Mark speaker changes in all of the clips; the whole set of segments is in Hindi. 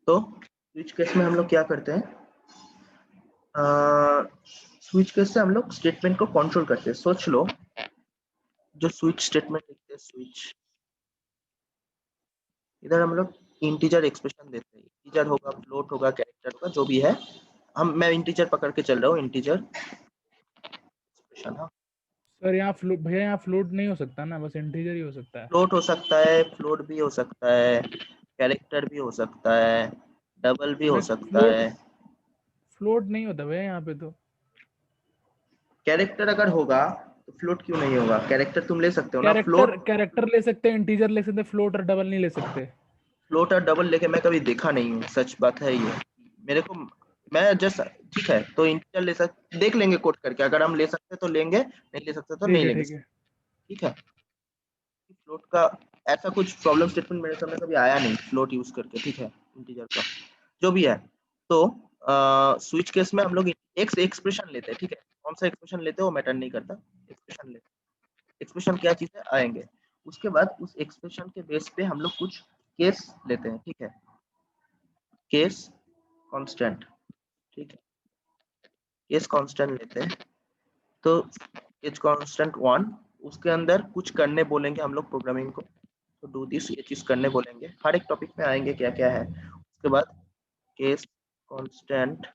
Speaker 1: तो स्विच केस में हम लोग क्या करते हैं, स्विच केस से हम लोग स्टेटमेंट को कंट्रोल करते हैं। सोच लो, जो स्विच स्टेटमेंट लिखते हैं, स्विच, इधर हम लोग इंटीजर एक्सप्रेशन देते हैं। इंटीजर होगा, फ्लोट होगा, कैरेक्टर होगा, जो भी है। मैं इंटीजर पकड़ के चल रहा हूँ, इंटीजर एक्सप्रेशन। हाँ
Speaker 2: सर यहाँ फ्लोट, भैया यहाँ फ्लोट नहीं हो सकता ना, बस इंटीजर ही हो सकता है।
Speaker 1: फ्लोट हो सकता है, फ्लोट भी हो सकता है, कैरेक्टर भी हो सकता है, डबल भी हो सकता
Speaker 2: फ्लोट
Speaker 1: है।
Speaker 2: फ्लोट नहीं होता भैया यहाँ पे तो।
Speaker 1: कैरेक्टर अगर होगा तो फ्लोट क्यों नहीं होगा? कैरेक्टर तुम ले सकते हो ना,
Speaker 2: कैरेक्टर
Speaker 1: फ्लोट।
Speaker 2: कैरेक्टर ले सकते हैं, इंटीजर ले सकते हैं, फ्लोट और डबल नहीं ले सकते।
Speaker 1: फ्लोट और डबल लेके मैं कभी देखा नहीं हूँ, सच बात है ये। मेरे को, मैं जस्ट, ठीक है तो इंटीजर ले सकते, देख लेंगे कोड करके, अगर हम ले सकते तो लेंगे, नहीं ले सकते तो
Speaker 2: ठीक
Speaker 1: नहीं
Speaker 2: है
Speaker 1: लेंगे।
Speaker 2: ठीक है।
Speaker 1: ठीक है, फ्लोट का ऐसा कुछ प्रॉब्लम स्टेटमेंट मेरे सामने कभी आया नहीं फ्लोट यूज करके। ठीक है, इंटीजर का जो भी है। तो स्विच केस में हम लोग एक एक्सप्रेशन लेते हैं। ठीक है, कौन सा एक्सप्रेशन लेते हैं वो मैटर नहीं करता, एक्सप्रेशन लेते हैं। एक्सप्रेशन क्या चीज है आएंगे, उसके बाद उस एक्सप्रेशन के बेस पे हम लोग कुछ केस लेते हैं। ठीक है, केस कांस्टेंट। ठीक है, केस कांस्टेंट लेते हैं। तो केस कांस्टेंट 1, उसके अंदर कुछ करने बोलेंगे हम लोग प्रोग्रामिंग को, तो डू दिस, ये चीज करने बोलेंगे। हर एक टॉपिक में आएंगे क्या क्या है। उसके बाद केस कांस्टेंट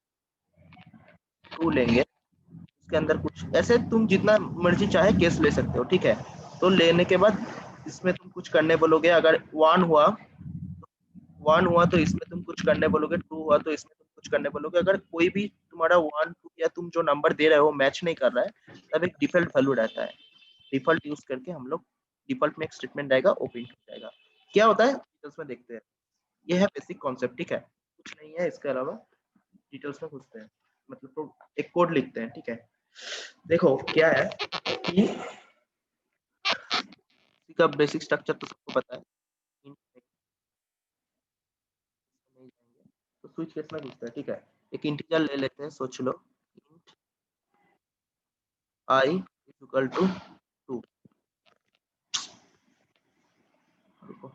Speaker 1: 2 लेंगे, उसके अंदर कुछ ऐसे, तुम जितना मर्जी चाहे केस ले सकते हो। ठीक है, तो लेने के बाद इसमें तुम कुछ करने बोलोगे। अगर 1 हुआ तो इसमें तुम कुछ करने बोलोगे, 2 हुआ तो इसमें तुम कुछ करने बोलोगे। अगर कोई भी तुम्हारा 1 2 या तुम जो नंबर दे रहे हो मैच नहीं कर रहा है, तब एक डिफॉल्ट वैल्यू रहता है। डिफॉल्ट यूज करके हम लोग, डिफॉल्ट में एक स्टेटमेंट आएगा, ओपन हो जाएगा। क्या होता है डिटेल्स में देखते हैं। ये है बेसिक कॉन्सेप्ट। ठीक है, कुछ नहीं है इसके अलावा, डिटेल्स में घुसते हैं, मतलब तो एक कोड लिखते हैं। ठीक है, देखो क्या है कि इसका बेसिक स्ट्रक्चर तो सबको पता है। तो स्विच केस में घुसते हैं। ठीक है, एक इंटीजर ले लेते हैं, सोच लो int I is equal to 2। रुको,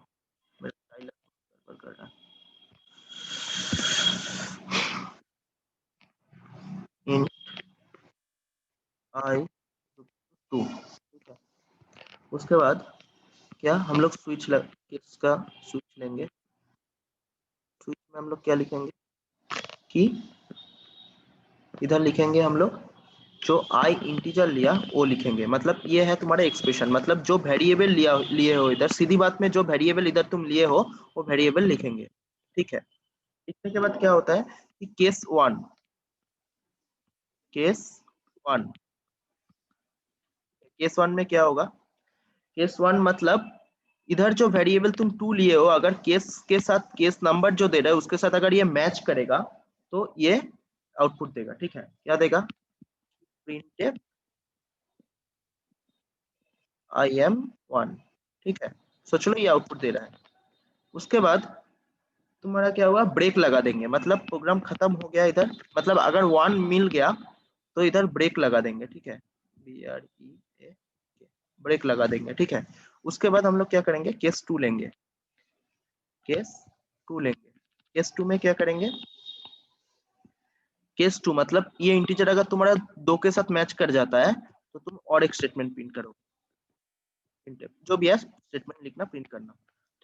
Speaker 1: मेरा टाइलर सर्वर कर रहा है। int I 2। ठीक है, उसके बाद क्या हम लोग स्विच केस का स्विच लेंगे। स्विच में हम लोग क्या लिखेंगे कि इधर लिखेंगे हम लोग जो आई इंटीजर लिया वो लिखेंगे। मतलब ये है तुम्हारा एक्सप्रेशन, मतलब जो वेरिएबल लिए हो इधर, सीधी बात में जो वेरिएबल इधर तुम लिए हो वो वेरिएबल लिखेंगे। ठीक है, लिखने के बाद क्या होता है कि केस 1, केस 1, केस 1 में क्या होगा, केस 1 मतलब इधर जो वेरिएबल तुम 2 लिए हो, अगर केस के साथ केस नंबर जो दे रहा है उसके साथ अगर ये मैच करेगा तो ये आउटपुट देगा। ठीक है, क्या देगा, प्रिंट आई एम 1। ठीक है, सोच लो ये आउटपुट दे रहा है। उसके बाद तुम्हारा क्या हुआ, ब्रेक लगा देंगे, मतलब प्रोग्राम खत्म हो गया इधर। मतलब अगर 1 मिल गया तो इधर ब्रेक लगा देंगे। ठीक है, BREA, ब्रेक लगा देंगे। ठीक है, उसके बाद हम लोग क्या करेंगे, केस 2 लेंगे। केस 2 लेंगे, केस 2 में क्या करेंगे, केस 2 मतलब ये इंटीजर अगर तुम्हारा 2 के साथ मैच कर जाता है तो तुम और एक स्टेटमेंट प्रिंट करोगे। जो भी है स्टेटमेंट लिखना, प्रिंट करना।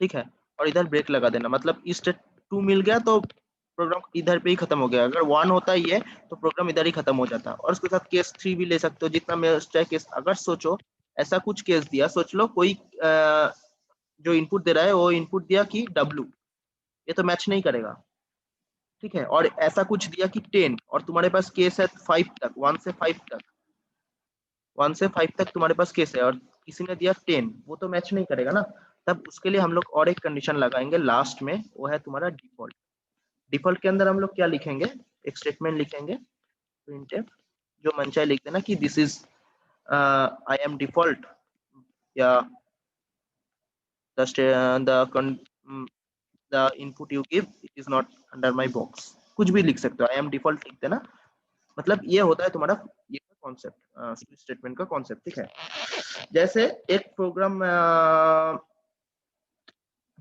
Speaker 1: ठीक है, और इधर ब्रेक लगा देना, मतलब इस 2 मिल गया तो प्रोग्राम इधर पे ही खत्म हो गया। अगर 1 होता है ये तो प्रोग्राम इधर ही खत्म हो जाता। और उसके साथ केस 3 भी ले सकते हो, जितना मैं चाहे केस। अगर सोचो ऐसा कुछ केस दिया, सोच लो कोई जो इनपुट दे रहा है वो इनपुट दिया कि W, ये तो मैच नहीं करेगा। ठीक है, और ऐसा कुछ दिया कि 10, और तुम्हारे पास केस है 5 तक, 1 से 5 तक, 1 से 5 तक तुम्हारे पास केस है, और किसी ने दिया 10, वो तो मैच नहीं करेगा ना। तब उसके लिए हम लोग और एक कंडीशन लगाएंगे लास्ट में, वो है तुम्हारा डिफॉल्ट। डिफॉल्ट के अंदर हम लोग क्या लिखेंगे, एक स्टेटमेंट लिखेंगे, प्रिंटफ, जो मन चाहे लिख देना कि this is I am default, या the input you give it is not under my box, कुछ भी लिख सकते हो, आई एम डिफॉल्ट लिख देना। मतलब ये होता है तुम्हारा ये कॉन्सेप्ट, स्विच स्टेटमेंट का कॉन्सेप्ट। ठीक है, जैसे एक प्रोग्राम,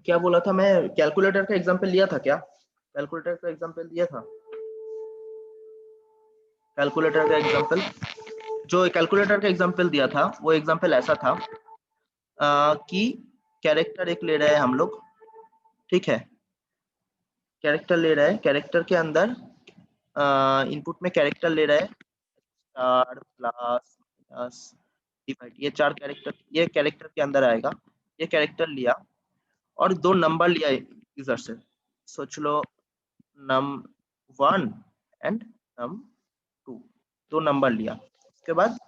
Speaker 1: क्या बोला था मैं, कैलकुलेटर का एग्जांपल लिया था क्या? कैलकुलेटर का एग्जांपल दिया था, कैलकुलेटर का एग्जांपल, जो कैलकुलेटर का एग्जांपल दिया था वो एग्जांपल ऐसा था कि कैरेक्टर एक ले रहे हैं हम लोग, ठीक है, कैरेक्टर ले रहा है, कैरेक्टर के अंदर इनपुट में कैरेक्टर ले रहा है, स्टार प्लस माइनस डिवाइड, ये चार कैरेक्टर, ये कैरेक्टर के अंदर आएगा। ये कैरेक्टर लिया और दो नंबर लिया यूजर से, सोच लो num1 एंड num2, दो नंबर लिया। उसके बाद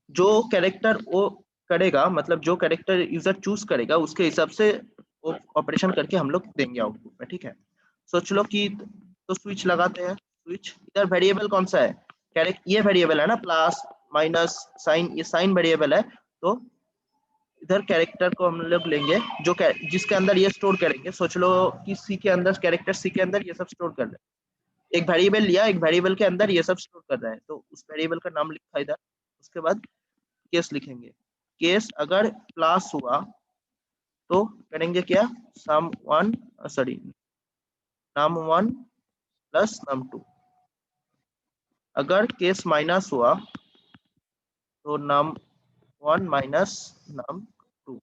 Speaker 1: जो कैरेक्टर वो करेगा, मतलब जो कैरेक्टर यूजर चूज करेगा उसके हिसाब से वो ऑपरेशन करके हम लोग देंगे आउटपुट में, ठीक है। सोच लो कि तो स्विच लगाते हैं, स्विच, इधर वेरिएबल कौन सा है, कैरेक्टर, ये वेरिएबल है ना, प्लस माइनस साइन, ये साइन वेरिएबल है, तो इधर कैरेक्टर को हम लोग लेंगे जो जिसके अंदर ये स्टोर करेंगे। सोच लो कि सी के अंदर, कैरेक्टर सी के अंदर ये सब स्टोर कर रहे हैं, एक वेरिएबल लिया, एक वेरिएबल के अंदर ये सब स्टोर कर रहा है, तो उस वेरिएबल का नाम लिखा इधर। उसके बाद केस लिखेंगे, केस अगर प्लस हुआ तो करेंगे क्या, सम one, sorry num1 plus num2। अगर केस माइनस हुआ तो num1 माइनस num2।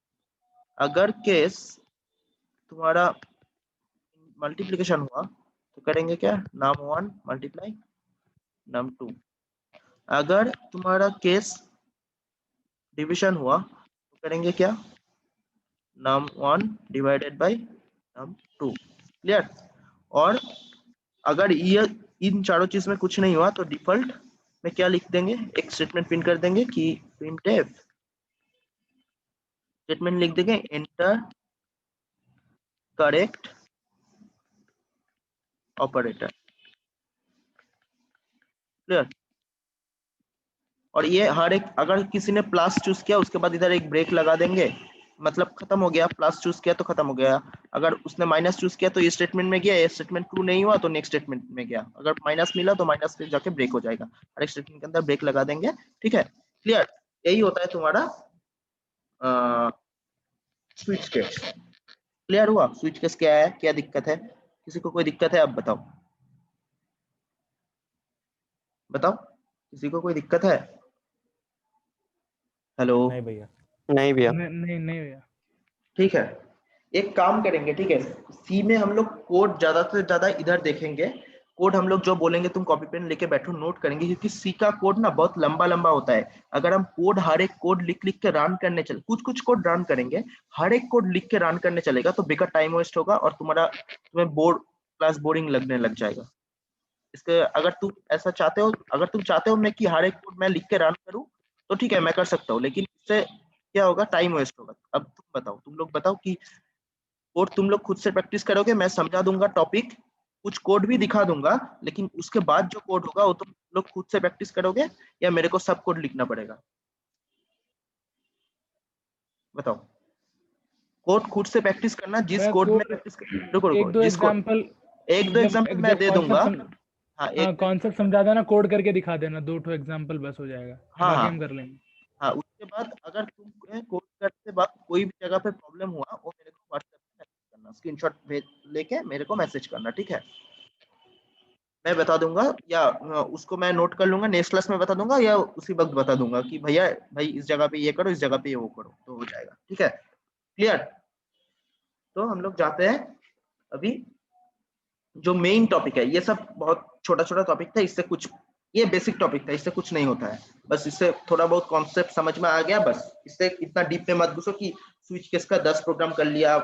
Speaker 1: अगर केस तुम्हारा मल्टीप्लिकेशन हुआ तो करेंगे क्या, num1 मल्टीप्लाई num2। अगर तुम्हारा केस डिवीजन हुआ तो करेंगे क्या, num1 divided by num2। Clear. और अगर ये इन चारों चीज में कुछ नहीं हुआ तो डिफॉल्ट में क्या लिख देंगे, एक स्टेटमेंट प्रिंट कर देंगे कि printf, स्टेटमेंट लिख देंगे एंटर करेक्ट ऑपरेटर। क्लियर। और ये हर एक, अगर किसी ने प्लस चूज किया उसके बाद इधर एक ब्रेक लगा देंगे, मतलब खत्म हो गया, प्लस चूज किया तो खत्म हो गया। अगर उसने माइनस चूज किया तो ये स्टेटमेंट में गया, ये स्टेटमेंट ट्रू नहीं हुआ तो नेक्स्ट स्टेटमेंट में गया, अगर माइनस मिला तो माइनस पे जाके ब्रेक हो जाएगा, हर एक स्टेटमेंट के अंदर ब्रेक लगा देंगे, ठीक है। क्लियर। यही होता है तुम्हारा स्विच केस। क्लियर हुआ स्विच केस क्या है, क्या दिक्कत है, किसी को कोई दिक्कत है, अब बताओ, बताओ किसी को कोई दिक्कत है। हेलो।
Speaker 2: नहीं भैया,
Speaker 3: नहीं भैया।
Speaker 2: नहीं नहीं भैया।
Speaker 1: ठीक है, एक काम करेंगे, ठीक है, सी में हम लोग कोड ज्यादा से ज्यादा इधर देखेंगे, कोड हम लोग जो बोलेंगे तुम कॉपी पेन लेके बैठो, नोट करेंगे, क्योंकि सी का कोड ना बहुत लंबा लंबा होता है। अगर हम कोड, हर एक कोड लिख लिख के रन करने चले, कुछ कुछ कोड रन करेंगे, हर एक कोड लिख के रन करने चलेगा तो बेकार टाइम वेस्ट होगा और तुम्हें बोर्ड क्लास बोरिंग लगने लग जाएगा। इसके अगर तुम ऐसा चाहते हो, अगर तुम चाहते हो मैं कि हर एक कोड मैं लिख के रन करूं तो ठीक है मैं कर सकता हूँ, लेकिन इससे क्या होगा, टाइम वेस्ट होगा। अब तुम बताओ, तुम लोग बताओ कि कोड तुम लोग खुद से प्रैक्टिस करोगे, मैं समझा दूंगा टॉपिक, कुछ कोड भी दिखा दूंगा, लेकिन उसके बाद जो कोड होगा वो तुम लोग खुद से प्रैक्टिस करोगे या मेरे को सब कोड लिखना पड़ेगा, बताओ। कोड खुद से प्रैक्टिस करना, जिस
Speaker 2: भैया
Speaker 1: कोड में
Speaker 2: कोड
Speaker 1: प्रैक्टिस रुको रुको,
Speaker 2: एक दो
Speaker 1: जिस कोड,
Speaker 2: एग्जांपल,
Speaker 1: एक दो एग्जांपल मैं
Speaker 2: जब
Speaker 1: दे दूंगा। हाँ
Speaker 2: हाँ
Speaker 1: एक,
Speaker 2: कॉन्सेप्ट समझा देना, कोड करके दिखा देना, 2 एग्जांपल बस हो जाएगा,
Speaker 1: हाँ
Speaker 2: बाकी
Speaker 1: हाँ
Speaker 2: हम कर लेंगे।
Speaker 1: हाँ, उसके बाद अगर तुम कोड करते वक्त कोई भी जगह पे प्रॉब्लम हुआ वो मेरे को व्हाट्सएप पे मैसेज करना, स्क्रीनशॉट भेज लेके मेरे को मैसेज करना, ठीक है, मैं बता दूंगा, या उसको मैं नोट कर लूंगा, नेक्स्ट क्लास में बता दूंगा, या उसी वक्त बता दूंगा कि भैया भाई इस जगह पे ये करो, इस जगह पे ये वो करो, तो हो जाएगा, ठीक है। क्लियर। तो हम लोग जाते हैं अभी जो मेन टॉपिक है, ये सब बहुत छोटा छोटा टॉपिक था, इससे कुछ, ये बेसिक टॉपिक था, इससे कुछ नहीं होता है, बस इससे थोड़ा बहुत कॉन्सेप्ट समझ में आ गया, बस इससे इतना डीप में मत घुसो कि स्विच केस का 10 प्रोग्राम कर लिया,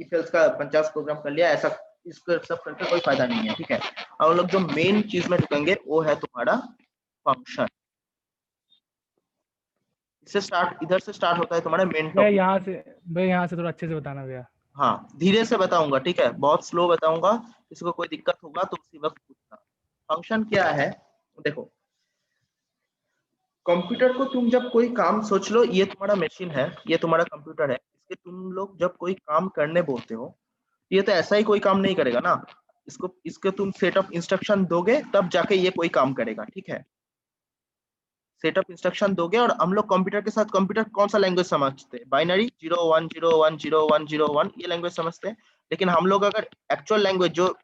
Speaker 1: इफ एल्स का 50 प्रोग्राम कर लिया, ऐसा इसको सब करके कोई फायदा नहीं है, ठीक है। हम लोग जो मेन चीज में रुकेंगे वो है तुम्हारा फंक्शन। इससे स्टार्ट, इधर से स्टार्ट होता है तुम्हारा मेन
Speaker 2: भैया
Speaker 1: टॉपिक।
Speaker 2: यहाँ से, भैया यहाँ से थोड़ा अच्छे से बताना भैया।
Speaker 1: हाँ धीरे से बताऊंगा, ठीक है, बहुत स्लो बताऊंगा, किसी को कोई दिक्कत होगा तो उसी वक्त पूछना। फंक्शन क्या है, देखो, कंप्यूटर को तुम जब कोई काम, सोच लो ये तुम्हारा मशीन है, ये तुम्हारा कंप्यूटर है, इसके तुम लोग जब कोई काम करने बोलते हो, ये तो ऐसा ही कोई काम नहीं करेगा ना, इसके तुम सेट ऑफ इंस्ट्रक्शन दोगे तब जाके ये कोई काम करेगा, ठीक है। सेट ऑफ इंस्ट्रक्शन दोगे, और हम लोग कंप्यूटर के साथ, कंप्यूटर कौन सा लैंग्वेज समझते हैं, बाइनरी 0 1 0 1 0 1 0 1, ये लैंग्वेज समझते हैं। लेकिन हम लोग अगर एक्चुअल लैंग्वेज जो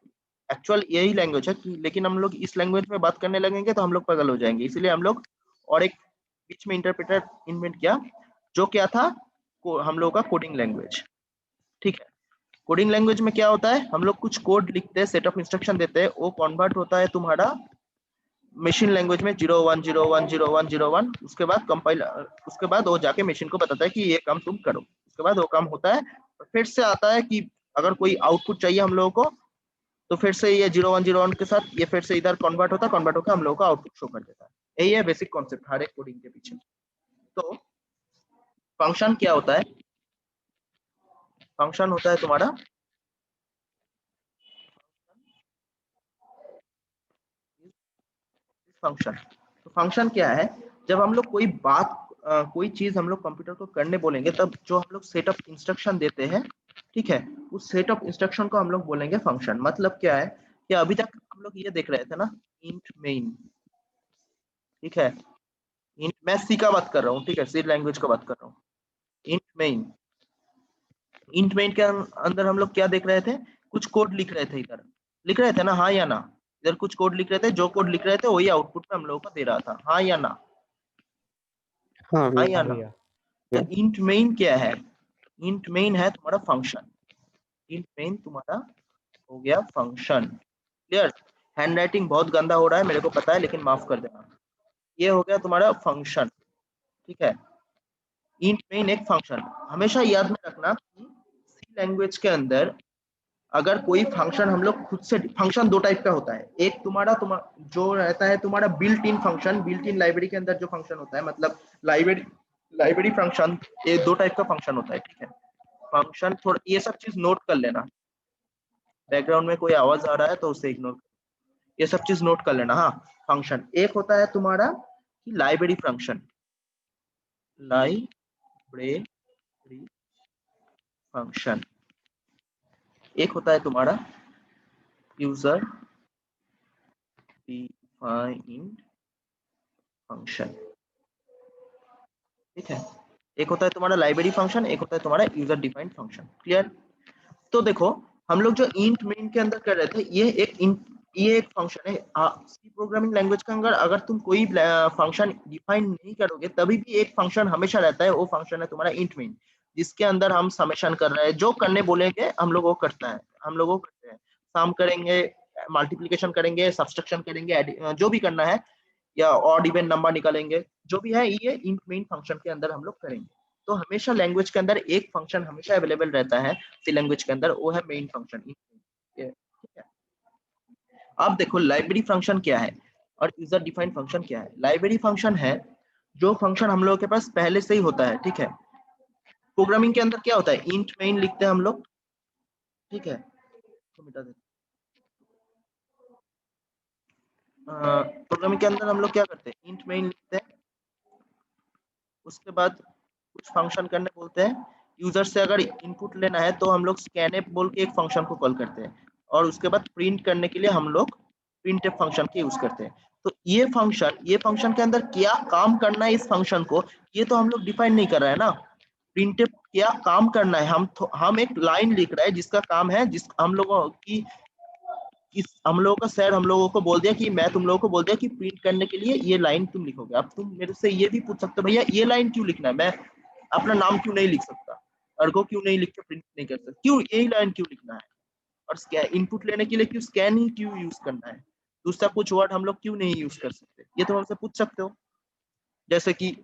Speaker 1: एक्चुअल यही लैंग्वेज है लेकिन हम लोग इस लैंग्वेज में बात करने लगेंगे तो हम लोग पागल हो जाएंगे, इसलिए हम लोग और एक बीच में इंटरप्रेटर इन्वेंट किया जो क्या था हम लोगों का कोडिंग लैंग्वेज। ठीक है, कोडिंग लैंग्वेज में क्या होता है, हम लोग कुछ कोड लिखते हैं, सेट ऑफ इंस्ट्रक्शन देते हैं, वो कन्वर्ट होता है तुम्हारा मशीन लैंग्वेज में 01010101, उसके बाद कंपाइल, उसके बाद वो जाके मशीन को बताता है कि ये काम तुम करो, उसके बाद वो काम होता है। फिर से आता है कि अगर कोई आउटपुट चाहिए हम लोगों को तो फिर से ये 0101 के साथ ये फिर से इधर कन्वर्ट होता है, कन्वर्ट होकर हम लोगों को आउटपुट शो कर देता है। यही है बेसिक कॉन्सेप्ट हर एक कोडिंग के पीछे। तो फंक्शन क्या होता है, फंक्शन होता है तुम्हारा फंक्शन। तो फंक्शन क्या है, जब हम लोग कोई बात कोई चीज हम लोग कंप्यूटर को करने बोलेंगे तब जो हम लोग सेट ऑफ इंस्ट्रक्शन देते हैं, ठीक है, उस सेट ऑफ इंस्ट्रक्शन को हम लोग बोलेंगे फंक्शन। मतलब क्या है कि अभी तक हम लोग ये देख रहे थे ना, इंट मेन, ठीक है, इंट, मैं सी का बात कर रहा हूँ, ठीक है, सी लैंग्वेज का बात कर रहा हूँ। इंट मेन, इंट मेन के अंदर हम लोग क्या देख रहे थे, कुछ कोड लिख रहे थे, इधर लिख रहे थे ना, हाँ या ना, इधर कुछ कोड लिख रहे थे, जो कोड लिख रहे थे वही आउटपुट में हम लोगों को दे रहा था, हाँ या ना,
Speaker 3: हाँ
Speaker 1: हाँ या ना।
Speaker 2: भैया
Speaker 1: तो इंट मेन क्या है, इंट मेन है तुम्हारा फंक्शन, इंट मेन तुम्हारा हो गया फंक्शन। क्लियर, हैंड राइटिंग बहुत गंदा हो रहा है मेरे को पता है, लेकिन माफ कर देना। ये हो गया तुम्हारा फंक्शन, ठीक है। इंट मेन एक फंक्शन, हमेशा याद में रखना कि सी लैंग्वेज के अंदर अगर कोई फंक्शन हम लोग खुद से, फंक्शन दो टाइप का होता है, एक तुम्हारा जो रहता है तुम्हारा built in function, built in library के अंदर जो फंक्शन होता है, मतलब लाइब्रेरी फंक्शन, ये दो टाइप का फंक्शन होता है, ठीक है। फंक्शन थोड़ा ये सब चीज नोट कर लेना, बैकग्राउंड में कोई आवाज आ रहा है तो उसे इग्नोर, ये सब चीज नोट कर लेना। हाँ, फंक्शन एक होता है तुम्हारा लाइब्रेरी फंक्शन, लाइब्रेरी फंक्शन, एक होता है तुम्हारा यूजर डिफाइंड फंक्शन, ठीक है। एक होता है तुम्हारा लाइब्रेरी फंक्शन, एक होता है तुम्हारा यूजर डिफाइंड फंक्शन। क्लियर। तो देखो हम लोग जो इंट मेन के अंदर कर रहे थे, ये एक फंक्शन है। सी प्रोग्रामिंग लैंग्वेज के अंदर अगर तुम कोई फंक्शन डिफाइन नहीं करोगे तभी भी एक फंक्शन हमेशा रहता है, वो फंक्शन है तुम्हारा इंट मेन, जिसके अंदर हम समेशन कर रहे हैं, जो करने बोलेंगे हम लोग वो करता है, हम लोग वो करते हैं, सम करेंगे, मल्टीप्लिकेशन करेंगे, सब्सट्रैक्शन करेंगे, जो भी करना है, या ऑड इवन नंबर निकालेंगे, जो भी है ये इंट मेन फंक्शन के अंदर हम लोग करेंगे। तो हमेशा लैंग्वेज के अंदर एक फंक्शन हमेशा अवेलेबल रहता है सी लैंग्वेज के अंदर, वो है मेन फंक्शन, ठीक है। अब देखो लाइब्रेरी फंक्शन क्या है और यूजर डिफाइंड फंक्शन क्या है। लाइब्रेरी फंक्शन है जो फंक्शन हम लोगों के पास पहले से ही होता है, ठीक है। प्रोग्रामिंग के अंदर क्या होता है, इंट मेन लिखते हैं हम लोग, ठीक है, तो मिटा देते। प्रोग्रामिंग के अंदर हम लोग क्या करते हैं, इंट मेन लिखते हैं, उसके बाद कुछ फंक्शन करने बोलते हैं, यूजर से अगर इनपुट लेना है तो हम लोग स्कैनफ बोल के एक फंक्शन को कॉल करते हैं, और उसके बाद प्रिंट करने के लिए हम लोग प्रिंटफ फंक्शन के यूज करते हैं। तो ये फंक्शन के अंदर क्या काम करना है इस फंक्शन को, ये तो हम लोग डिफाइन नहीं कर रहे हैं ना। प्रिंटफ क्या काम करना है, हम एक लाइन लिख रहे हैं जिसका काम है, जिस हम लोगों की हम लोगों का सर हम लोगों को बोल दिया कि मैं तुम लोगों को बोल दिया कि प्रिंट करने के लिए ये लाइन तुम लिखोगे। अब तुम मेरे से ये भी पूछ सकते हो भैया ये लाइन क्यों लिखना है, मैं अपना नाम क्यों नहीं लिख सकता, अर्गो क्यों नहीं लिख के प्रिंट नहीं कर सकता, क्यों यही लाइन क्यों लिखना है, और इनपुट लेने के लिए क्यों स्कैन ही क्यों यूज करना है, दूसरा कुछ वर्ड हम लोग क्यों नहीं यूज कर सकते, ये तो हमसे पूछ सकते हो। जैसे कि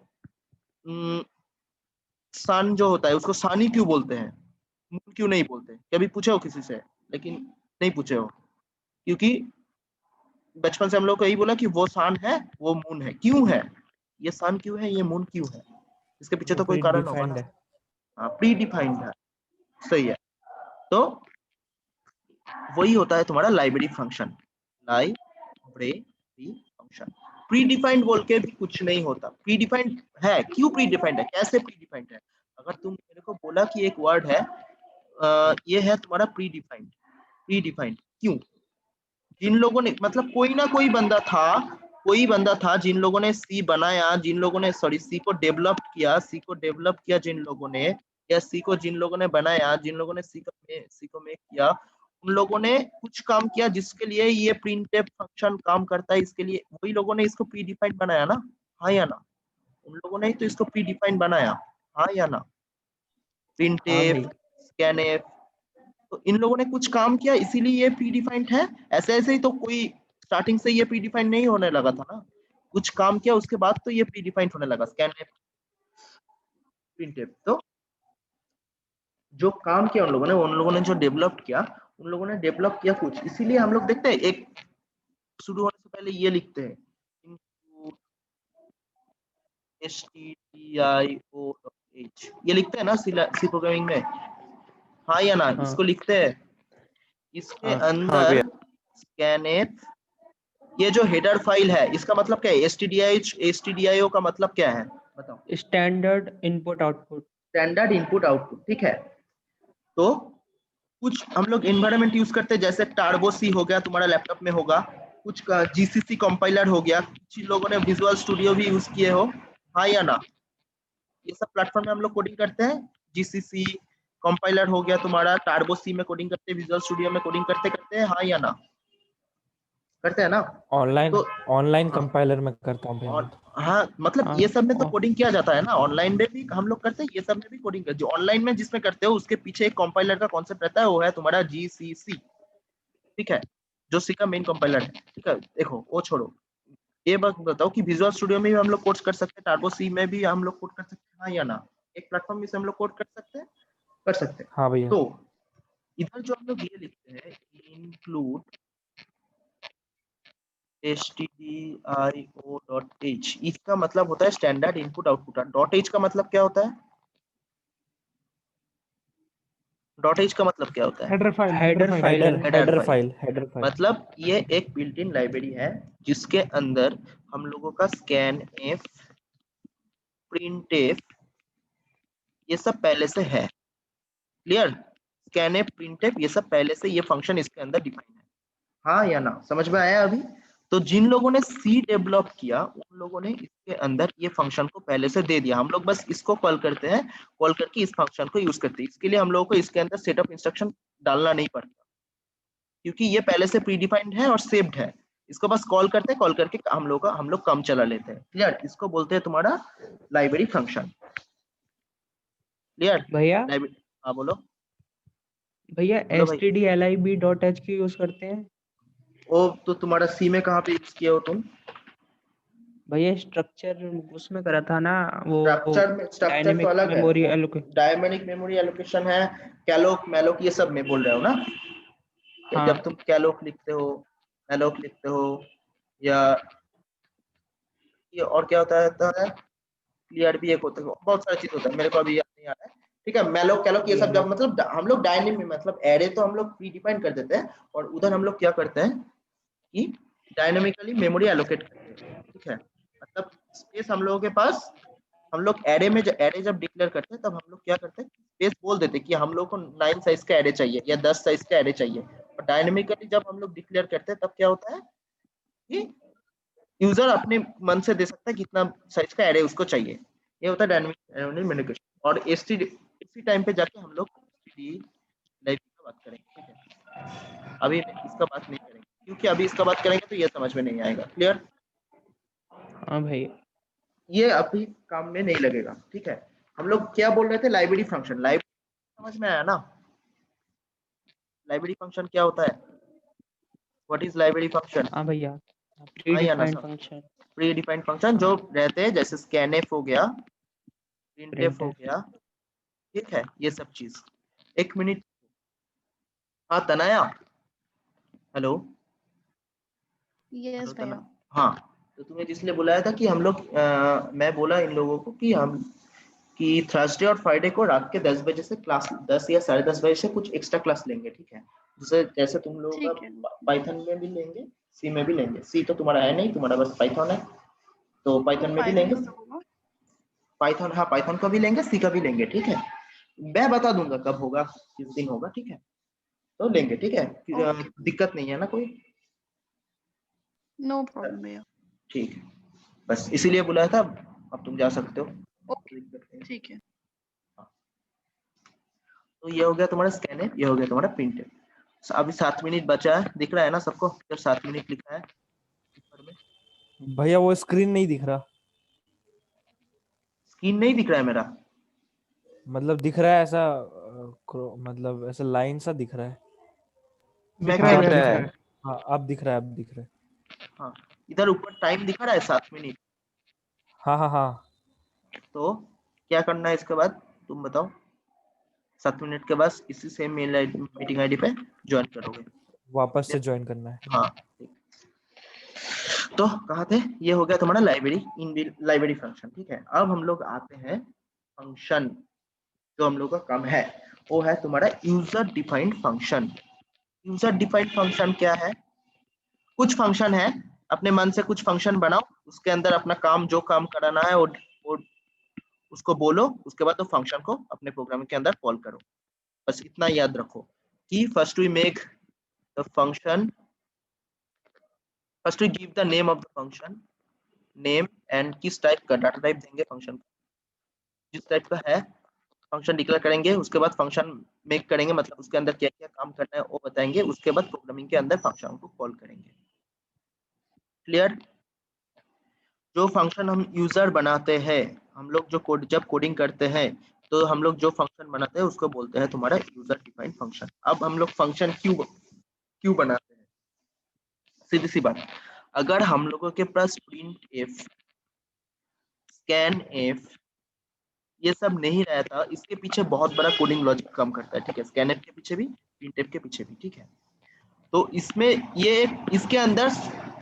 Speaker 1: सन जो होता है उसको सानी क्यों बोलते हैं, मून क्यों नहीं बोलते, कभी पूछे हो किसी से, लेकिन नहीं पूछे हो, क्योंकि बचपन से हम लोग को यही बोला कि वो सन है वो मून है, क्यों है, ये सन क्यों है ये मून क्यों है, इसके पीछे
Speaker 2: वो
Speaker 1: तो कोई
Speaker 2: प्री
Speaker 1: कारण होगा
Speaker 2: डिफाइंड
Speaker 1: ना।
Speaker 2: है।
Speaker 1: हाँ, प्री डिफाइंड है, सही है। तो वही होता है तुम्हारा library function, library function. Pre defined बोल के भी कुछ नहीं होता, प्री डिफाइंड है, क्यों प्री डिफाइंड है, कैसे प्री डिफाइंड है, अगर तुम मेरे को बोला कि एक वर्ड है ये है तुम्हारा प्री डिफाइंड, प्री डिफाइंड क्यों, जिन लोगों ने मतलब कोई बंदा था जिन लोगों ने सी बनाया, जिन लोगों ने सॉरी सी को डेवलप किया जिन लोगों ने, या सी को जिन लोगों ने बनाया, जिन लोगों ने सी को मेक किया, उन लोगों ने कुछ काम किया जिसके लिए ये printf फंक्शन काम करता है, इसके लिए वही लोगों ने इसको प्री डिफाइंड बनाया ना, हाँ या ना? उन लोगों ने ही तो इसको प्री डिफाइंड बनाया, हाँ या ना?
Speaker 4: हाँ
Speaker 1: printf,
Speaker 4: भाई
Speaker 1: scanf, तो इन लोगों ने कुछ काम किया इसीलिए ये प्री डिफाइंड है। ऐसे ऐसे ही तो कोई स्टार्टिंग से ये प्री डिफाइंड नहीं होने लगा था ना, कुछ काम किया उसके बाद तो ये प्री डिफाइंड होने लगा scanf, printf। तो जो काम किया उन लोगों ने जो डेवलप किया, उन लोगों ने डेवलप किया कुछ, इसीलिए हम लोग देखते हैं एक शुरू होने से पहले ये लिखते हैं stdioh, ये लिखते हैं ना सी प्रोग्रामिंग में, हाँ या ना?
Speaker 4: हाँ
Speaker 1: इसको लिखते हैं, इसके
Speaker 4: हाँ
Speaker 3: हाँ
Speaker 1: अंदर
Speaker 3: भैया
Speaker 1: scanf, ये जो हेडर फाइल है इसका मतलब क्या है? stdio का मतलब क्या है बताओ?
Speaker 4: Standard input output.
Speaker 1: Standard input output, ठीक है। तो कुछ हम लोग एनवायरनमेंट यूज करते हैं, जैसे टार्बो सी हो गया, तुम्हारा लैपटॉप में होगा, कुछ जीसीसी कंपाइलर हो गया, कुछ लोगों ने विजुअल स्टूडियो भी यूज किए हो, हाँ या ना? ये सब प्लेटफॉर्म में हम लोग कोडिंग करते हैं, जीसीसी कंपाइलर हो गया तुम्हारा, टार्बो सी में कोडिंग करते हैं, विजुअल स्टूडियो में कोडिंग करते करते हैं, हाँ या ना? करते हैं ना?
Speaker 5: ऑनलाइन
Speaker 1: तो
Speaker 5: ऑनलाइन
Speaker 1: हाँ,
Speaker 5: कंपाइलर में करता हूँ भैया मैं
Speaker 1: और
Speaker 5: तो।
Speaker 1: हाँ मतलब
Speaker 4: हाँ
Speaker 1: ये सब में तो
Speaker 4: और
Speaker 1: कोडिंग किया जाता है ना, ऑनलाइन में भी हम लोग करते हैं, ये सब में भी कोडिंग करते हैं। जो ऑनलाइन में जिसमें करते हो उसके पीछे एक कंपाइलर का कॉन्सेप्ट रहता है, वो है तुम्हारा जीसीसी, ठीक है, जो सी का मेन कंपाइलर है, ठीक है। देखो वो छोड़ो, ये बात बताओ कि विजुअल स्टूडियो में भी हम लोग कोड कर सकते हैं, टार्बो सी में भी हम लोग कोड कर सकते हैं, हाँ या ना? एक प्लेटफॉर्म में से हम लोग कोड कर सकते हैं, कर सकते हैं।
Speaker 5: हाँ भैया।
Speaker 1: तो इधर जो हम लोग ये लिखते हैं इंक्लूड stdio.h, इसका मतलब होता है standard input output. Dot H का मतलब क्या होता है? डॉट एच का मतलब क्या होता है?
Speaker 2: हेडर फाइल
Speaker 4: हेडर फाइल है।
Speaker 1: Header file.
Speaker 5: Header file.
Speaker 1: मतलब ये एक बिल्ट इन लाइब्रेरी है जिसके अंदर हम लोगों का scanf, printf, ये सब पहले से है। क्लियर? scanf, printf, ये सब पहले से ये फंक्शन इसके अंदर डिफाइन है, हाँ या ना? समझ में आया अभी? तो जिन लोगों ने सी डेवलप किया उन लोगों ने इसके अंदर ये फंक्शन को पहले से दे दिया, हम लोग बस इसको कॉल करते हैं, कॉल करके इस फंक्शन को यूज करते हैं। इसके लिए हम लोगों को इसके अंदर सेटअप इंस्ट्रक्शन डालना नहीं पड़ता, क्योंकि ये पहले से प्रीडिफाइंड है और सेव्ड है। इसको बस कॉल करते हैं, कॉल करके हम लोग काम चला लेते हैं। क्लियर? इसको बोलते हैं तुम्हारा लाइब्रेरी फंक्शन। क्लियर?
Speaker 4: भैया
Speaker 1: लाइब्रेरी, हाँ बोलो
Speaker 4: भैया
Speaker 1: बोलो भाई।
Speaker 4: stdlib.h की यूज करते हैं
Speaker 1: ओ तो तुम्हारा सी में कहाँ पे यूज किया हो तुम?
Speaker 4: भैया। स्ट्रक्चर उसमें करा था ना वो
Speaker 1: स्ट्रक्चर तो
Speaker 4: डायनेमिक
Speaker 1: अलग है,
Speaker 4: मेमोरी
Speaker 1: वो
Speaker 4: एलोकेट।
Speaker 1: डायमेनिक मेमोरी एलोकेशन है, कैलोक मैलोक ये सब में बोल रहे हो ना?
Speaker 4: हाँ
Speaker 1: जब तुम कैलोक लिखते हो, मैलोक लिखते हो, या ये और क्या होता है, क्लियर भी एक होता है, बहुत सारी चीज होता है, मेरे को अभी याद नहीं आ रहा है। ठीक है, मैलोक कैलोक ये सब जब मतलब हम लोग डायनेमिक मतलब एरे तो हम लोग प्री डिफाइन कर देते हैं, और उधर हम लोग क्या करते हैं कि डायनेमिकली मेमोरी एलोकेट करते हैं। ठीक है, मतलब स्पेस हम लोगों के पास, हम लोग एरे में एरे जब डिक्लेयर करते हैं तब हम लोग क्या करते हैं, स्पेस बोल देते हैं कि हम लोग को 9 साइज का एरे चाहिए या 10 साइज का एरे चाहिए। और डायनेमिकली जब हम लोग डिक्लेयर करते हैं तब क्या होता है कि यूजर अपने मन से दे सकता है कितना साइज का एरे उसको चाहिए। ये होता है डायनेमिक कम्युनिकेशन। और एसटीडी इसी टाइम पे जाके हम लोग एसटीडी लाइब्रेरी की बात करेंगे। ठीक है, अभी इसका बात नहीं करेंगे, क्योंकि अभी इसका बात करेंगे तो ये समझ में नहीं आएगा। क्लियर?
Speaker 4: हाँ भैया।
Speaker 1: ये अभी काम में नहीं लगेगा। ठीक है, हम लोग क्या बोल रहे थे? Library function. लाइब्रेरी समझ में आया ना? लाइब्रेरी फंक्शन क्या होता है? What is library function?
Speaker 4: हाँ भैया प्री
Speaker 1: हाँ या ना?
Speaker 4: डिफाइंड
Speaker 1: सब
Speaker 4: फंक्शन।
Speaker 1: प्री डिफाइंड फंक्शन जो रहते हैं, जैसे scanf हो गया, printf हो
Speaker 4: प्रिंट
Speaker 1: गया, ठीक है, ये सब चीज। एक मिनट, हाँ तनाया, हेलो
Speaker 6: यस भैया।
Speaker 1: हाँ, तो तुम्हें जिसने बुलाया था कि हम लोग मैं बोला इन लोगों को कि हम कि थर्सडे और फ्राइडे को रात के 10 बजे से क्लास 10 या 10:30 बजे से कुछ एक्स्ट्रा क्लास लेंगे। ठीक है, जैसे जैसे तुम लोगों
Speaker 6: ठीक है।
Speaker 1: का पाइथन में भी लेंगे, सी में भी लेंगे। सी तो तुम्हारा है नहीं, तुम्हारा बस पाइथन है, तो
Speaker 6: तो
Speaker 1: पाइथन में भी
Speaker 6: पाइथन
Speaker 1: लेंगे।
Speaker 6: का कब होगा?
Speaker 1: पाइथन, हाँ पाइथन का भी लेंगे, सी का भी लेंगे। ठीक है, मैं बता दूंगा कब होगा, किस दिन होगा। ठीक है, तो लेंगे। ठीक है,
Speaker 6: ओके,
Speaker 1: दिक्कत नहीं है ना कोई?
Speaker 6: नो प्रॉब्लम भैया।
Speaker 1: ठीक है, बस इसीलिए बुलाया था। अब तुम जा सकते हो,
Speaker 6: ओके,
Speaker 1: दिक्कत नहीं है।
Speaker 6: ठीक है।
Speaker 1: हाँ। तो ये हो गया तुम्हारा स्कैन है, ये हो गया तुम्हारा प्रिंट है। अभी 7 मिनट बचा है, दिख रहा है ना सबको? फिर 7 मिनट लिखा है ऊपर में।
Speaker 3: भैया वो स्क्रीन नहीं दिख रहा,
Speaker 1: स्क्रीन नहीं दिख रहा है मेरा?
Speaker 3: मतलब दिख रहा है ऐसा मतलब ऐसा लाइन सा दिख रहा है।
Speaker 1: मैं
Speaker 2: दिख रहा
Speaker 1: क्या
Speaker 2: है भैया,
Speaker 1: करूं?
Speaker 2: दिख रहा है।
Speaker 3: हाँ अब दिख रहा है, अब दिख रहा है।
Speaker 1: हाँ, इधर ऊपर टाइम दिखा रहा है 7 मिनट।
Speaker 3: हाँ हाँ हाँ।
Speaker 1: तो क्या करना है इसके बाद, तुम बताओ? 7 मिनट के बाद इसी सेम मेल मीटिंग आईडी पे ज्वाइन करोगे।
Speaker 3: वापस से ज्वाइन करना है।
Speaker 1: हाँ ठीक। तो कहाँ थे? ये हो गया तुम्हारा लाइब्रेरी, इन लाइब्रेरी फंक्शन। ठीक है, अब हम लोग आते हैं फंक्शन। जो हम लोग का काम है वो है तुम्हारा user defined function. User defined function क्या है? कुछ फंक्शन है, अपने मन से कुछ फंक्शन बनाओ, उसके अंदर अपना काम जो काम कराना है वो उसको बोलो, उसके बाद तो फंक्शन को अपने प्रोग्राम के अंदर कॉल करो। बस इतना याद रखो कि first we make the function, first we give the name of the function, name and किस टाइप का डाटा टाइप देंगे फंक्शन को, जिस टाइप का है फंक्शन डिक्लेयर करेंगे। उसके बाद फंक्शन मेक करेंगे, मतलब उसके अंदर क्या क्या काम करना है वो बताएंगे। उसके बाद प्रोग्रामिंग के अंदर फंक्शन को कॉल करेंगे। क्लियर? जो फंक्शन हम यूजर बनाते हैं, हम लोग जो कोड जब कोडिंग करते हैं तो हम लोग जो फंक्शन बनाते हैं उसको बोलते हैं तुम्हारा यूजर डिफाइंड फंक्शन। अब हम लोग फंक्शन क्यों क्यों बनाते हैं? सीधी सी बात, अगर हम लोगों के पास प्रिंट एफ, स्कैन एफ, ये सब नहीं रहता, इसके पीछे बहुत बड़ा कोडिंग लॉजिक काम करता है। ठीक है, स्कैन एफ के पीछे भी, प्रिंट एफ के पीछे भी। ठीक है, तो इसमें ये इसके अंदर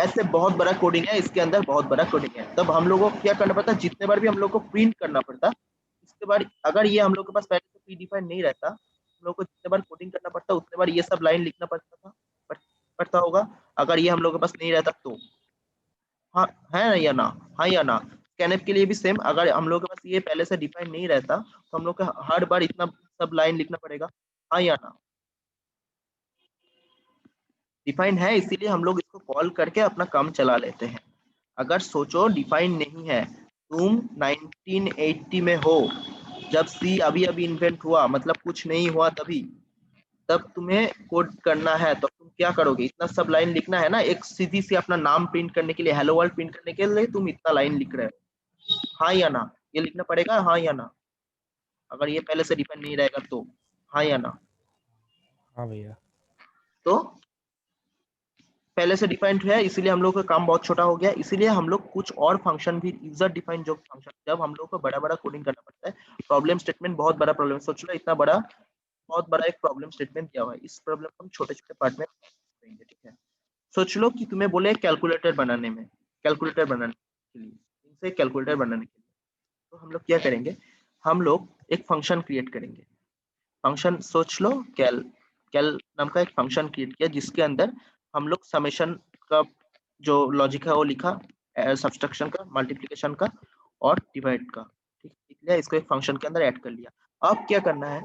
Speaker 1: ऐसे बहुत बड़ा कोडिंग है, इसके अंदर बहुत बड़ा कोडिंग है। तब हम लोगों को क्या करना पड़ता है, जितने बार भी हम लोग को प्रिंट करना पड़ता, इसके बाद अगर ये हम लोग के पास पहले से प्री डिफाइंड नहीं रहता, हम लोग को जितने बार कोडिंग करना पड़ता उतने बार ये सब लाइन लिखना पड़ता था, पड़ता होगा। अगर ये हम लोग के पास नहीं रहता तो। हाँ, है ना या ना? हाँ या ना? स्कैनएफ के लिए भी सेम, अगर हम लोग के पास ये पहले से डिफाइन नहीं रहता तो हम लोग को हर बार इतना सब लाइन लिखना पड़ेगा। हाँ या ना? डिफाइन है इसीलिए हम लोग इसको कॉल करके अपना काम चला लेते हैं। अगर सोचो डिफाइन नहीं है, तुम 1980 में हो जब सी अभी अभी इन्वेंट हुआ, मतलब कुछ नहीं हुआ तभी, तब तुम्हें कोड करना है तो तुम क्या करोगे? इतना सब लाइन लिखना है ना, एक सीधी सी अपना नाम प्रिंट करने के लिए, हेलो वर्ल्ड प्रिंट करने के लिए तुम इतना लाइन लिख रहे हो। हाँ या ना? ये लिखना पड़ेगा, हाँ या ना? अगर ये पहले से डिफाइन नहीं रहेगा तो। हाँ या ना?
Speaker 3: हाँ भैया।
Speaker 1: तो पहले से डिफाइंड है इसीलिए हम लोग का काम बहुत छोटा हो गया। इसीलिए हम लोग कुछ और फंक्शन भी यूजर डिफाइंड जो फंक्शन, जब हम लोग को बड़ा बड़ा कोडिंग करना पड़ता है, प्रॉब्लम स्टेटमेंट बहुत बड़ा प्रॉब्लम, सोच लो इतना बड़ा, बहुत बड़ा एक प्रॉब्लम स्टेटमेंट दिया हुआ है, इस प्रॉब्लम को हम छोटे छोटे पार्ट में करेंगे। ठीक है, सोच लो कि तुम्हें बोले कैलकुलेटर बनाने में, कैलकुलेटर बनाने के लिए, इनसे कैलकुलेटर बनाने के लिए, तो हम लोग क्या करेंगे, हम लोग एक फंक्शन क्रिएट करेंगे। फंक्शन सोच लो, कैल कैल नाम का एक फंक्शन क्रिएट किया जिसके अंदर हम लोग समेशन का जो लॉजिक है वो लिखा, सब्सट्रैक्शन का, मल्टीप्लिकेशन का और डिवाइड का। ठीक लिख लिया, इसको एक फंक्शन के अंदर ऐड कर लिया। अब क्या करना है,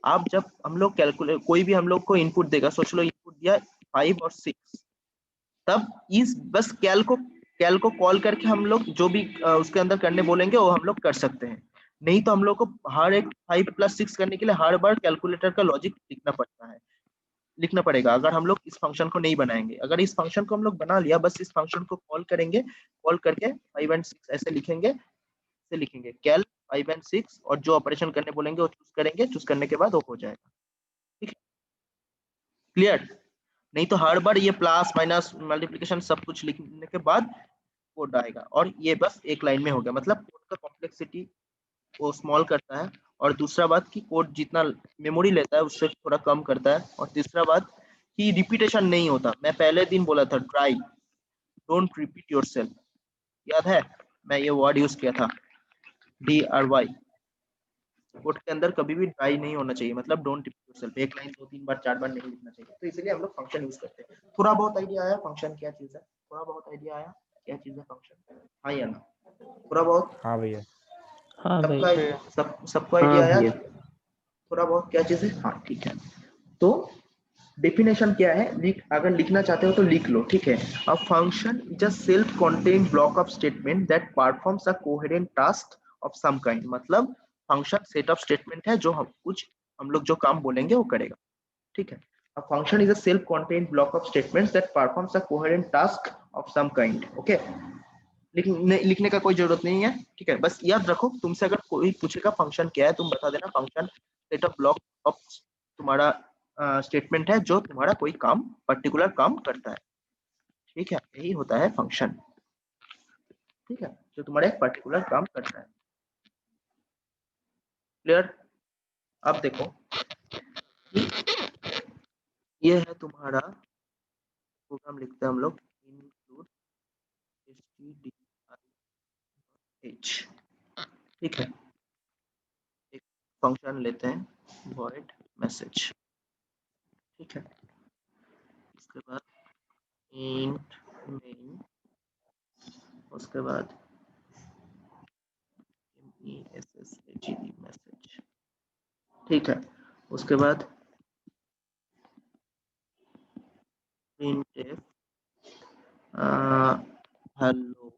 Speaker 1: आप जब हम लोग कैलकुलेट, कोई भी हम लोग को इनपुट देगा, सोच लो इनपुट दिया 5 और 6, तब इस बस कैल को कॉल करके हम लोग जो भी उसके अंदर करने बोलेंगे वो हम लोग कर सकते हैं। नहीं तो हम लोग को हर एक 5 + 6 करने के लिए हर बार कैलकुलेटर का लॉजिक लिखना पड़ता है, लिखना पड़ेगा, अगर हम लोग इस फंक्शन को नहीं बनाएंगे। अगर इस फंक्शन को हम लोग बना लिया, बस इस फंक्शन को कॉल करेंगे, कॉल करके 5 और 6 ऐसे लिखेंगे, ऐसे लिखेंगे कैल 5 और 6, और जो ऑपरेशन करने बोलेंगे वो चूज करेंगे, चूज करने के बाद वो हो जाएगा। ठीक है, क्लियर? नहीं तो हर बार ये प्लस माइनस मल्टीप्लिकेशन सब कुछ लिखने के बाद कोड आएगा, और ये बस एक लाइन में हो गया। मतलब कोड का कॉम्प्लेक्सिटी वो स्मॉल करता है, और दूसरा बात कि कोड जितना मेमोरी लेता है उससे थोड़ा कम करता है, और तीसरा बात कि रिपीटेशन नहीं होता। मैं पहले दिन बोला था ट्राई डोंट रिपीट योरसेल्फ, याद है? मैं ये वर्ड यूज किया था, DRY। कोड के अंदर कभी भी ट्राई नहीं होना चाहिए, मतलब डोंट रिपीट योरसेल्फ, एक लाइन 2-3 बार 4 बार नहीं लिखना चाहिए। तो इसलिए हम लोग फंक्शन यूज करते हैं। थोड़ा बहुत आइडिया आया फंक्शन क्या चीज है? थोड़ा बहुत आइडिया आया क्या चीज है फंक्शन? हाँ या ना? थोड़ा बहुत
Speaker 3: हाँ भैया।
Speaker 4: हाँ भाई।
Speaker 1: सबको
Speaker 4: हाँ
Speaker 1: आइडिया आया
Speaker 4: भैया।
Speaker 1: थोड़ा बहुत क्या चीज है? हाँ ठीक है। तो डेफिनेशन क्या है, अगर लिखना चाहते हो तो लिख लो। ठीक है, a function is a self contained block of statement that performs a coherent task of some kind. मतलब फंक्शन सेट ऑफ स्टेटमेंट है जो हम लोग जो काम बोलेंगे वो करेगा। ठीक है, A function is a self-contained block of statements that performs a coherent task of some kind. Okay? लिखने का कोई जरूरत नहीं है, ठीक है, बस याद रखो, तुमसे अगर कोई पूछेगा फंक्शन क्या है, तुम बता देना function set of block of तुम्हारा स्टेटमेंट है जो तुम्हारा कोई काम पर्टिकुलर काम करता है, ठीक है, यही होता है फंक्शन, ठीक है, जो तुम्हारा एक पर्टिकुलर काम करता है। क्लियर? अब देखो ये है तुम्हारा प्रोग्राम, लिखते हैं हम लोग include stdio, ठीक है, एक फंक्शन लेते हैं void message, ठीक है, उसके बाद int main, उसके बाद message, ठीक है, उसके बाद printf हेलो,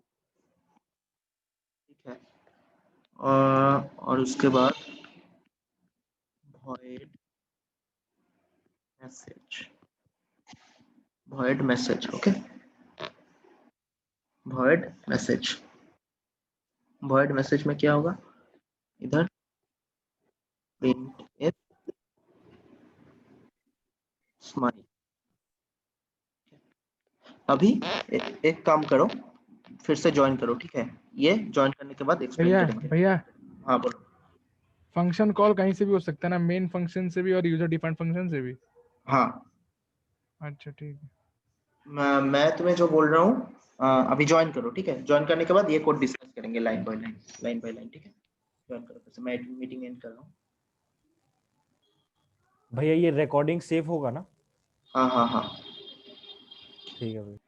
Speaker 1: ठीक है, और उसके बाद void message, okay, void message में क्या होगा, इधर printf smile। अभी एक काम करो, फिर से ज्वाइन करो, ठीक है, ये ज्वाइन करने के बाद एक्सप्लेन
Speaker 2: भैया
Speaker 1: करेंगे।
Speaker 2: भैया
Speaker 1: हाँ बोलो।
Speaker 2: फंक्शन कॉल कहीं से भी हो सकता है ना, मेन फंक्शन से भी और यूजर डिफाइंड फंक्शन से भी?
Speaker 1: हाँ,
Speaker 2: अच्छा ठीक है।
Speaker 1: मैं तुम्हें जो बोल रहा हूँ अभी ज्वाइन करो, ठीक है, ज्वाइन करने के बाद ये कोड डिस्कस करेंगे लाइन बाय लाइन, ठीक है, ज्वाइन करो, फिर से मैं मीटिंग एंड कर रहा हूँ।
Speaker 3: भैया ये रिकॉर्डिंग सेव होगा ना?
Speaker 1: हाँ हाँ हाँ।
Speaker 3: ठीक है भाई।